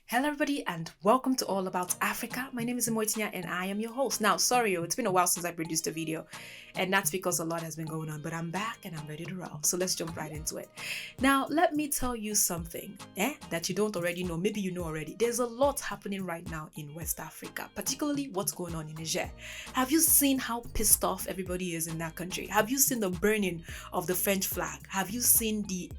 Hello, everybody, and welcome to All About Africa. My name is Emoitinia, and I am your host. Now, sorry, it's been a while since I produced a video, and that's because a lot has been going on, but I'm back and I'm ready to roll. So let's jump right into it. Now, let me tell you something that you don't already know. Maybe you know already. There's a lot happening right now in West Africa, particularly what's going on in Niger. Have you seen how pissed off everybody is in that country? Have you seen the burning of the French flag? Have you seen the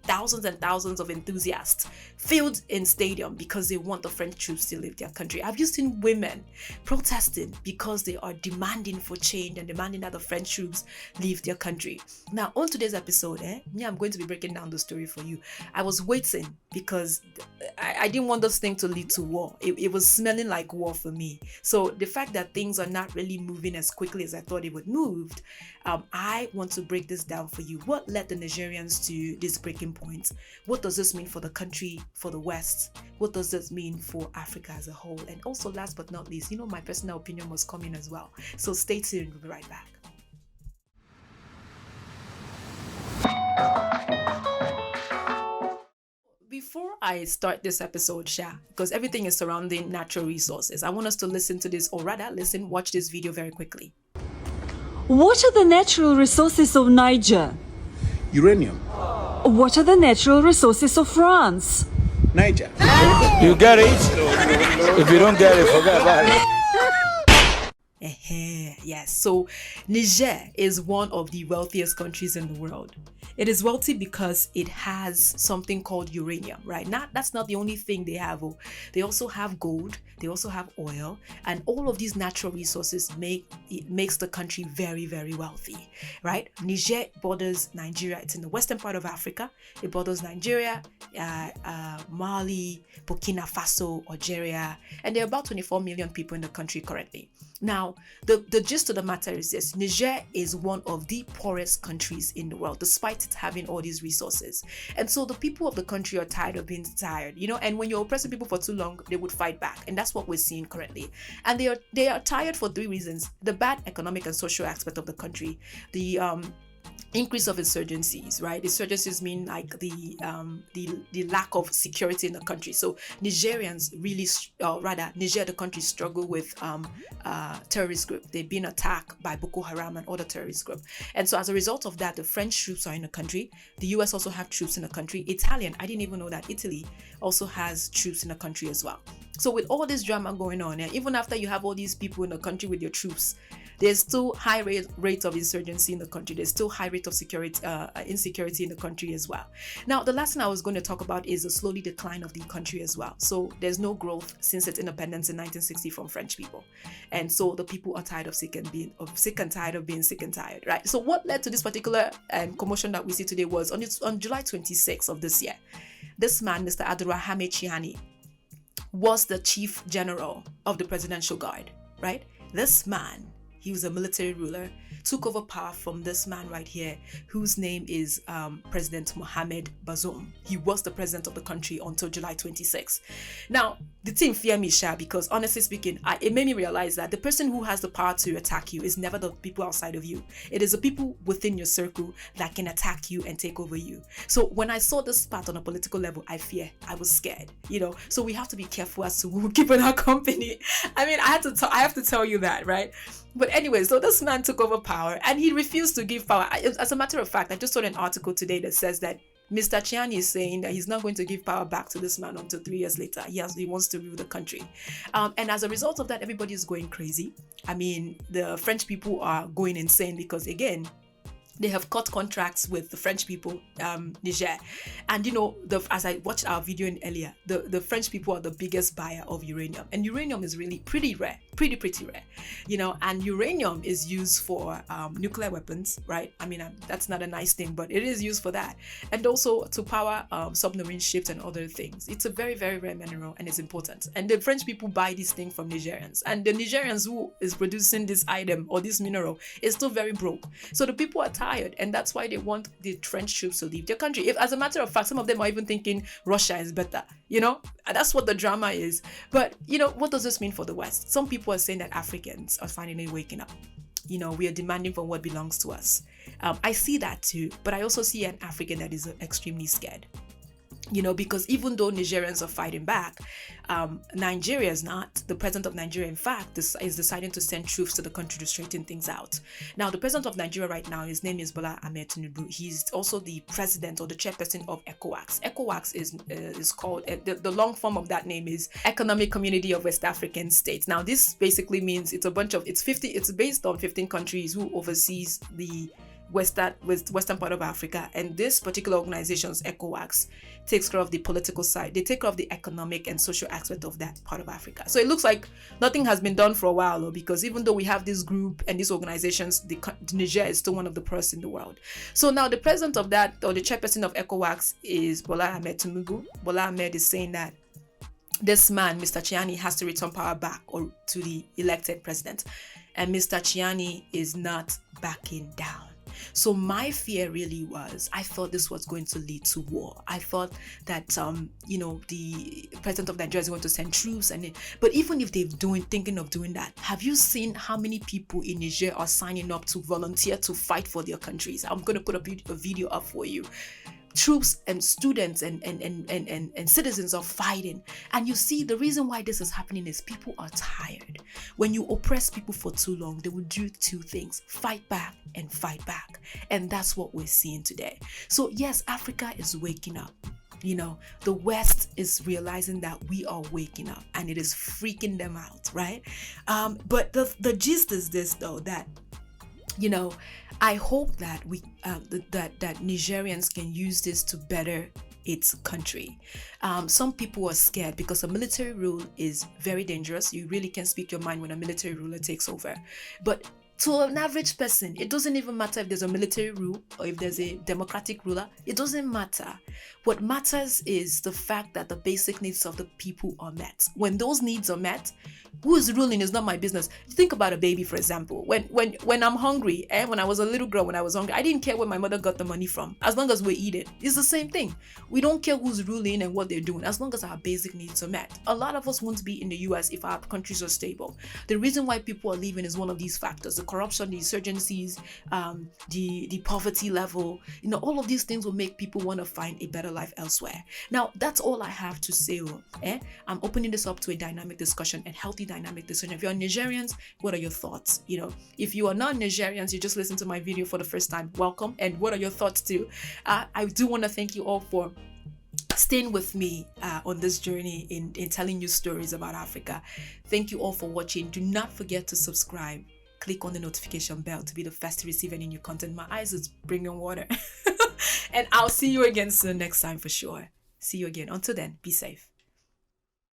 thousands and thousands of enthusiasts filled in stadium because they want the French troops to leave their country? Have you seen women protesting because they are demanding for change and demanding that the French troops leave their country? Now, on today's episode, I'm going to be breaking down the story for you. I was waiting because I didn't want this thing to lead to war. It was smelling like war for me. So the fact that things are not really moving as quickly as I thought it would move, I want to break this down for you. What led the Nigerians to this breaking point? What does this mean for the country, for the West? What does this mean for Africa as a whole? And also, last but not least, my personal opinion was coming as well. So stay tuned. We'll be right back. Before I start this episode, because everything is surrounding natural resources, I want us to listen to this, or rather, watch this video very quickly. What are the natural resources of Niger? Uranium. What are the natural resources of France? Niger. You get it? If you don't get it, forget about it. Yes, so Niger is one of the wealthiest countries in the world. It is wealthy because it has something called uranium, right? That's not the only thing they have. They also have gold, they also have oil, and all of these natural resources makes the country very, very wealthy, right? Niger borders Nigeria. It's in the western part of Africa. It borders Nigeria, Mali, Burkina Faso, Algeria, and there are about 24 million people in the country currently. Now, the gist of the matter is this: Niger is one of the poorest countries in the world, despite it having all these resources. And so the people of the country are tired of being tired, and when you're oppressing people for too long, they would fight back. And that's what we're seeing currently. And they are tired for three reasons: the bad economic and social aspect of the country, the increase of insurgencies, right? Insurgencies mean like the lack of security in the country. So Nigerians really, Niger, the country, struggle with terrorist group. They've been attacked by Boko Haram and other terrorist group. And so as a result of that, the French troops are in the country. The US also have troops in the country. Italian, I didn't even know that Italy also has troops in the country as well. So with all this drama going on, even after you have all these people in the country with your troops, there's still high rate of insurgency in the country. There's still high rate of insecurity in the country as well. Now, the last thing I was going to talk about is the slowly decline of the country as well. So there's no growth since its independence in 1960 from French people. And so the people are tired of sick and tired of being sick and tired, right? So what led to this particular commotion that we see today was on July 26th of this year. This man, Mr. Abdurrahman Chiani, was the chief general of the presidential guard, right? This man, he was a military ruler, took over power from this man right here, whose name is President Mohamed Bazoum. He was the president of the country until July 26th. Now, the thing fear me, because honestly speaking, it made me realize that the person who has the power to attack you is never the people outside of you. It is the people within your circle that can attack you and take over you. So when I saw this part on a political level, I was scared, So we have to be careful as to who we keep in our company. I mean, I have to tell you that, right? But anyway, so this man took over power and he refused to give power. As a matter of fact, I just saw an article today that says that Mr. Chiani is saying that he's not going to give power back to this man until 3 years later. He wants to rule the country. And as a result of that, everybody is going crazy. I mean, the French people are going insane because, again, they have cut contracts with the French people, Niger. And as I watched our video earlier, the French people are the biggest buyer of uranium. And uranium is really pretty rare, pretty rare, and uranium is used for nuclear weapons, right? I mean, that's not a nice thing, but it is used for that. And also to power submarine ships and other things. It's a very, very rare mineral and it's important. And the French people buy this thing from Nigerians. And the Nigerians who is producing this item or this mineral is still very broke. So the people are tired, and that's why they want the French troops to leave their country. If, as a matter of fact, some of them are even thinking Russia is better, and that's what the drama is. But what does this mean for the West? Some people are saying that Africans are finally waking up. We are demanding for what belongs to us. I see that too, but I also see an African that is extremely scared. Because even though Nigerians are fighting back, Nigeria is not. The president of Nigeria, in fact, is deciding to send troops to the country to straighten things out. Now, the president of Nigeria right now, his name is Bola Ahmed Tinubu. He's also the president or the chairperson of ECOWAS. ECOWAS is called, the long form of that name is Economic Community of West African States. Now, this basically means it's based on 15 countries who oversees the western part of Africa, and this particular organization's ECOWAS takes care of the political side. They take care of the economic and social aspect of that part of Africa. So it looks like nothing has been done for a while, because even though we have this group and these organizations, Niger is still one of the poorest in the world. So now the president of that, or the chairperson of ECOWAS, is Bola Ahmed Tinubu. Bola Ahmed is saying that this man, Mr. Chiani, has to return power back or to the elected president, and Mr. Chiani is not backing down. So my fear really was, I thought this was going to lead to war. I thought that, the president of Nigeria is going to send troops. But even if they're thinking of doing that, have you seen how many people in Niger are signing up to volunteer to fight for their countries? I'm going to put a video up for you. Troops and students and citizens are fighting. And you see, the reason why this is happening is people are tired. When you oppress people for too long, they will do two things: fight back and fight back. And that's what we're seeing today. So yes, Africa is waking up. The West is realizing that we are waking up, and it is freaking them out, right? But the gist is this, though, that I hope that that Nigerians can use this to better its country. Some people are scared because a military rule is very dangerous. You really can speak your mind when a military ruler takes over. But to an average person, it doesn't even matter if there's a military rule or if there's a democratic ruler. It doesn't matter. What matters is the fact that the basic needs of the people are met. When those needs are met, who is ruling is not my business. Think about a baby, for example. When I'm hungry, when I was a little girl, when I was hungry, I didn't care where my mother got the money from, as long as we eat it. It's the same thing. We don't care who's ruling and what they're doing, as long as our basic needs are met. A lot of us won't be in the US if our countries are stable. The reason why people are leaving is one of these factors: the corruption, the insurgencies, the poverty level. All of these things will make people want to find a better life elsewhere. Now, that's all I have to say. I'm opening this up to a dynamic discussion, and healthy dynamic discussion. If you're Nigerians, what are your thoughts? If you are not Nigerians, you just listened to my video for the first time, welcome. And what are your thoughts too? I do want to thank you all for staying with me on this journey in telling you stories about Africa. Thank you all for watching. Do not forget to subscribe. Click on the notification bell to be the first to receive any new content. My eyes is bringing water. And I'll see you again soon next time for sure. See you again. Until then, be safe.